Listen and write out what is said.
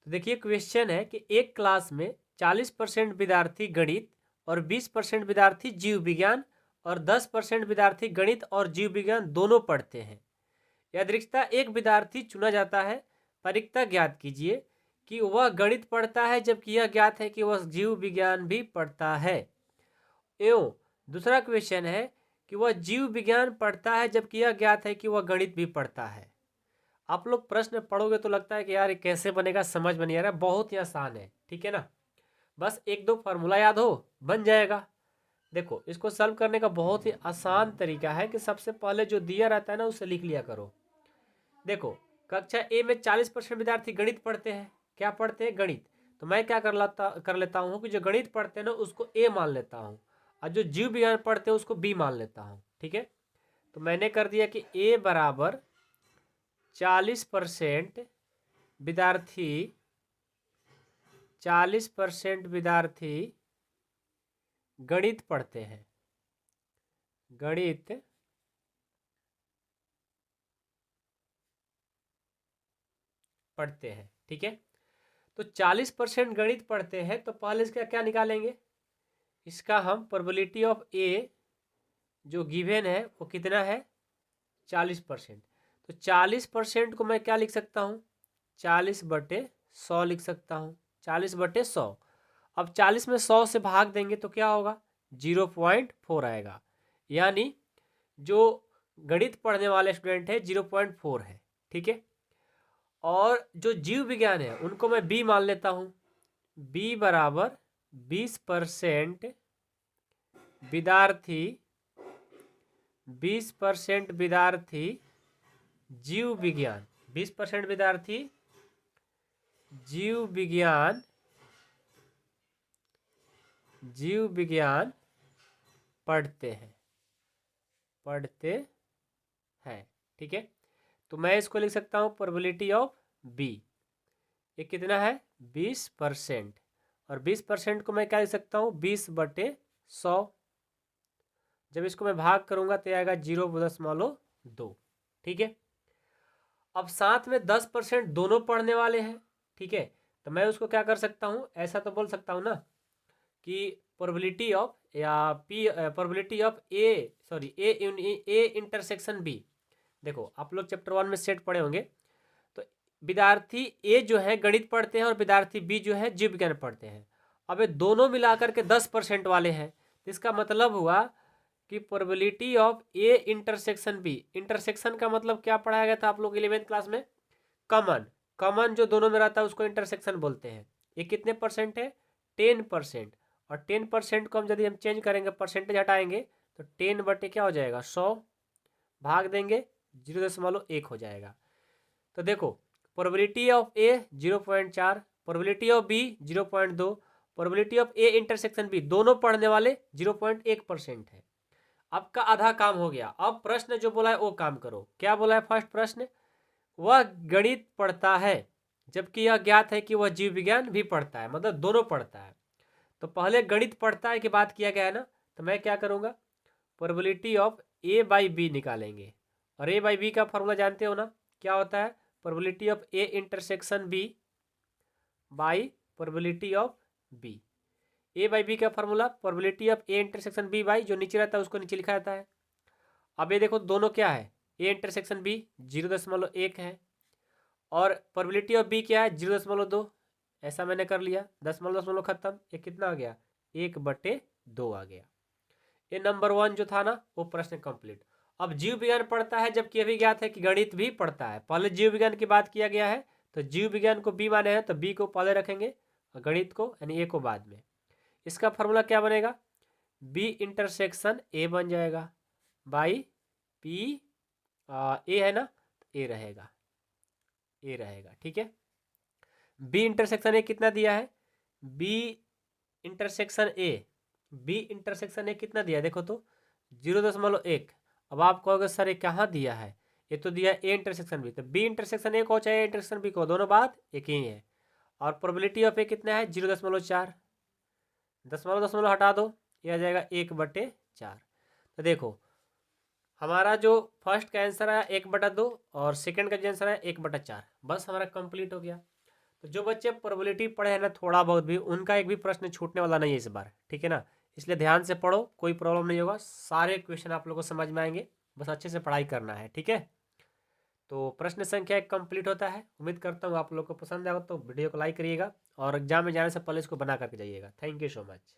तो देखिए क्वेश्चन है कि एक क्लास में 40% विद्यार्थी गणित और 20% विद्यार्थी जीव विज्ञान और 10% विद्यार्थी गणित और जीव विज्ञान दोनों पढ़ते हैं। यादृच्छिकता एक विद्यार्थी चुना जाता है। परिकता ज्ञात कीजिए कि वह गणित पढ़ता है जबकि यह ज्ञात है कि वह जीव विज्ञान भी पढ़ता है। एवं दूसरा क्वेश्चन है कि वह जीव विज्ञान पढ़ता है जबकि यह ज्ञात है कि वह गणित भी पढ़ता है। आप लोग प्रश्न पढ़ोगे तो लगता है कि यार ये कैसे बनेगा, समझ में नहीं आ रहा। बहुत ही आसान है, ठीक है ना। बस एक दो फार्मूला याद हो बन जाएगा। देखो इसको सॉल्व करने का बहुत ही आसान तरीका है कि सबसे पहले जो दिया रहता है ना उसे लिख लिया करो। देखो कक्षा ए में 40% विद्यार्थी गणित पढ़ते हैं। क्या पढ़ते हैं? गणित। तो मैं क्या कर लेता हूँ कि जो गणित पढ़ते हैं ना उसको ए मान लेता हूँ और जो जीव विज्ञान पढ़ते हैं उसको बी मान लेता हूँ। ठीक है, तो मैंने कर दिया कि ए बराबर 40% विद्यार्थी 40% विद्यार्थी गणित पढ़ते हैं। गणित पढ़ते हैं, ठीक है। तो 40% गणित पढ़ते हैं तो पहले इसका क्या निकालेंगे? इसका हम प्रोबेबिलिटी ऑफ ए जो गिवन है वो कितना है? 40%। तो 40% को मैं क्या लिख सकता हूँ? 40/100 लिख सकता हूँ। 40/100। अब 40 में 100 से भाग देंगे तो क्या होगा? 0.4 आएगा। यानी जो गणित पढ़ने वाले स्टूडेंट है 0.4 है, ठीक है। और जो जीव विज्ञान है उनको मैं बी मान लेता हूँ। बी बराबर 20% विद्यार्थी 20% विद्यार्थी जीव विज्ञान 20% विद्यार्थी जीव विज्ञान पढ़ते हैं, ठीक है। तो मैं इसको लिख सकता हूँ प्रोबेबिलिटी ऑफ बी। ये कितना है? 20%। और 20% को मैं क्या लिख सकता हूँ? 20/100। जब इसको मैं भाग करूंगा तो आएगा 0.2, ठीक है। अब साथ में 10% दोनों पढ़ने वाले हैं, ठीक है। तो मैं उसको क्या कर सकता हूँ? ऐसा तो बोल सकता हूँ ना कि प्रोबेबिलिटी ऑफ या P probability of A intersection B. देखो आप लोग चैप्टर 1 में सेट पढ़े होंगे। तो विद्यार्थी ए जो है गणित पढ़ते हैं और विद्यार्थी बी जो है जीव विज्ञान पढ़ते हैं। अब ये दोनों मिलाकर के 10% वाले हैं। तो इसका मतलब हुआ कि probability of A intersection B. Intersection का मतलब क्या पढ़ाया गया था आप लोग 11th क्लास में? कॉमन जो दोनों में रहता है उसको इंटरसेक्शन बोलते हैं। ये कितने परसेंट है? 10%। और 10% को हम यदि हम चेंज करेंगे, परसेंटेज हटाएंगे तो 10/, क्या हो जाएगा? 100। भाग देंगे 0.1 हो जाएगा। तो देखो probability of A 0.4, probability of B 0.2, probability of A intersection B दोनों पढ़ने वाले 0.1% है। आपका आधा काम हो गया। अब प्रश्न जो बोला है वो काम करो। क्या बोला है फर्स्ट प्रश्न? वह गणित पढ़ता है जबकि यह ज्ञात है कि वह जीव विज्ञान भी पढ़ता है, मतलब दोनों पढ़ता है। तो पहले गणित पढ़ता है की बात किया गया है ना, तो मैं क्या करूंगा? Probability of A by B निकालेंगे। और ए बाई बी का फॉर्मूला जानते हो ना, क्या होता है? Probability of A intersection B by probability of B. A by B का formula probability of A intersection B by जो नीचे रहता है उसको नीचे लिखा जाता है। अब ये देखो दोनों क्या है? ए इंटरसेक्शन बी 0.1 है और प्रोबेबिलिटी ऑफ बी क्या है? 0.2। ऐसा मैंने कर लिया, दशमलव खत्म। ये कितना आ गया? 1/2 आ गया। ये नंबर 1 जो था ना वो प्रश्न कंप्लीट। अब जीव विज्ञान पढ़ता है जबकि अभी ज्ञात है कि गणित भी पढ़ता है। पहले जीव विज्ञान की बात किया गया है तो जीव विज्ञान को बी माने हैं तो बी को पहले रखेंगे और गणित को यानी ए को बाद में। इसका फॉर्मूला क्या बनेगा? बी इंटरसेक्शन ए बन जाएगा बाई पी ए है ना, ए रहेगा, ठीक है। बी इंटरसेक्शन ए कितना दिया है? बी इंटरसेक्शन ए कितना दिया है देखो तो 0.1। अब आप कहोगे सर ये कहाँ दिया है? ये तो दिया ए इंटरसेक्शन बी। तो बी इंटरसेक्शन ए को चाहे इंटरसेक्शन बी को, दोनों बात एक ही है। और प्रोबेबिलिटी ऑफ ए कितना है? 0.4। दशमलव हटा दो, ये आ जाएगा 1/4। तो देखो हमारा जो फर्स्ट का आंसर है 1/2 और सेकंड का जो आंसर है 1/4। बस हमारा कंप्लीट हो गया। तो जो बच्चे प्रोबेबिलिटी पढ़े हैं ना थोड़ा बहुत भी, उनका एक भी प्रश्न छूटने वाला नहीं है इस बार, ठीक है ना। इसलिए ध्यान से पढ़ो, कोई प्रॉब्लम नहीं होगा, सारे क्वेश्चन आप लोगों को समझ में आएंगे, बस अच्छे से पढ़ाई करना है, ठीक है। तो प्रश्न संख्या 1 कंप्लीट होता है। उम्मीद करता हूँ आप लोग को पसंद आएगा, तो वीडियो को लाइक करिएगा और एग्जाम में जाने से पहले इसको बना करके जाइएगा। Thank you so much.